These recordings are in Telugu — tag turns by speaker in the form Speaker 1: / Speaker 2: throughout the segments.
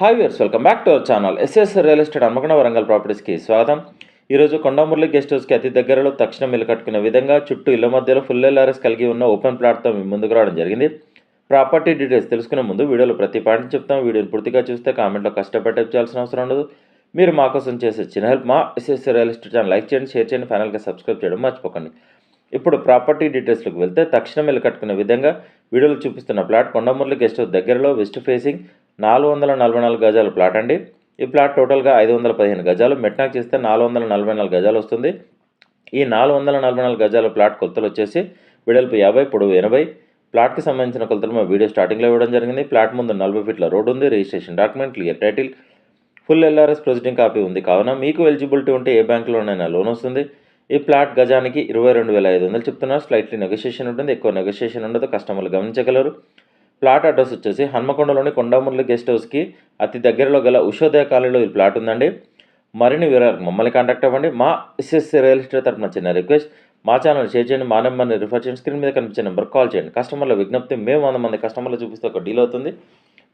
Speaker 1: Hi viewers, welcome back to our channel. SS real estate Hanmakonda Warangal ప్రాపర్టీస్కి స్వాగతం. ఈరోజు కొండమురళి గెస్ట్ హౌస్కి అతి దగ్గరలో తక్షణం ఇల్లు కట్టుకునే విధంగా చుట్టూ ఇళ్ల మధ్యలో ఫుల్ ఎల్ఆర్ఎస్ కలిగి ఉన్న ఓపెన్ ప్లాట్తో మీ ముందుకు రావడం జరిగింది. ప్రాపర్టీ డీటెయిల్స్ తెలుసుకునే ముందు వీడియోలో ప్రతి పాయింట్ చెప్తాం. వీడియోని పూర్తిగా చూస్తే కామెంట్లో కష్టపడి టైప్ చేయాల్సిన అవసరం ఉండదు. మీరు మా కోసం చేసే చిన్న హెల్ప్. మా SS real estate channel like చేయండి, షేర్ చేయండి, ఫైనల్గా సబ్స్క్రైబ్ చేయడం మర్చిపోకండి. ఇప్పుడు ప్రాపర్టీ డీటెయిల్స్లోకి వెళ్తే తక్షణం ఇల్లు కట్టుకునే విధంగా వీడియోలో చూపిస్తున్న ప్లాట్ కొండమురళి గెస్ట్ హౌస్ దగ్గరలో వెస్ట్ ఫేసింగ్ 444 గజాల ప్లాట్ అండి. ఈ ప్లాట్ టోటల్గా 515 గజాలు, మెట్నాక్ చేస్తే 444 గజాలు వస్తుంది. ఈ 444 గజాల ప్లాట్ కొలతలు వచ్చేసి వెడల్పు 50, పొడవు 80. ప్లాట్కి సంబంధించిన కొలతలు మా వీడియో స్టార్టింగ్లో ఇవ్వడం జరిగింది. ప్లాట్ ముందు 40 ఫీట్ల రోడ్ ఉంది, registration document, clear title, full LRS proceeding copy ఉంది. కావున మీకు ఎలిజిబిలిటీ ఉంటే ఏ బ్యాంకులోనైనా లోన్ వస్తుంది. ఈ ప్లాట్ గజానికి 22,500 చెప్తున్నారు. స్లైట్లీ నెగోషియేషన్ ఉంటుంది, ఎక్కువ నెగోషియేషన్ ఉండదు, కస్టమర్లు గమనించగలరు. ప్లాట్ అడ్రస్ వచ్చేసి హన్మకొండలోని కొండమురళి గెస్ట్ హౌస్కి అతి దగ్గరలో గల ఉషోదయ కాలనీలో ఈ ప్లాట్ ఉందండి. మరిన్ని వివరాలకు మమ్మల్ని కాంటాక్ట్ అవ్వండి. మా ఎస్ఎస్సి రియల్ ఎస్టేట్ తరఫున చిన్న రిక్వెస్ట్, మా ఛానల్ షేర్ చేయండి, మా నెంబర్ని రిఫర్ చేయండి, స్క్రీన్ మీద కనిపించే నెంబర్ కాల్ చేయండి. కస్టమర్ల విజ్ఞప్తి, మేము 100 మంది కస్టమర్లు చూపిస్తే ఒక డీల్ అవుతుంది.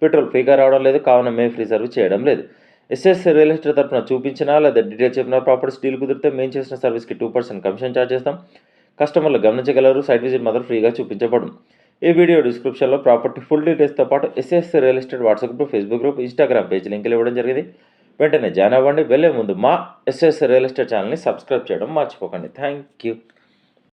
Speaker 1: పెట్రోల్ ఫ్రీగా రావడం లేదు, కావున మేము ఫ్రీ సర్వీస్ చేయడం లేదు. ఎస్ఎస్సి రియల్ ఎస్టేట్ తరఫున చూపించినా లేదా డీటెయిల్స్ చెప్పిన ప్రాపర్టీస్ డీల్ కుదిరితే మేము చేసిన సర్వీస్కి 2% కమిషన్ ఛార్జ్ చేస్తాం. కస్టమర్లు గమనించగలరు. సైట్ విజిట్ మాత్రం ఫ్రీగా చూపించబடும். ఈ వీడియో డిస్క్రిప్షన్లో ప్రాపర్టీ ఫుల్ డీటెయిల్స్తో పాటు SS real estate WhatsApp group, Facebook group, Instagram page లింకులు ఇవ్వడం జరిగింది. వెంటనే జాయిన్ అవ్వండి. వెళ్ళే ముందు మా ఎస్ఎస్ రియల్ ఎస్టేట్ ఛానల్ని సబ్స్క్రైబ్ చేయడం మర్చిపోకండి. Thank you.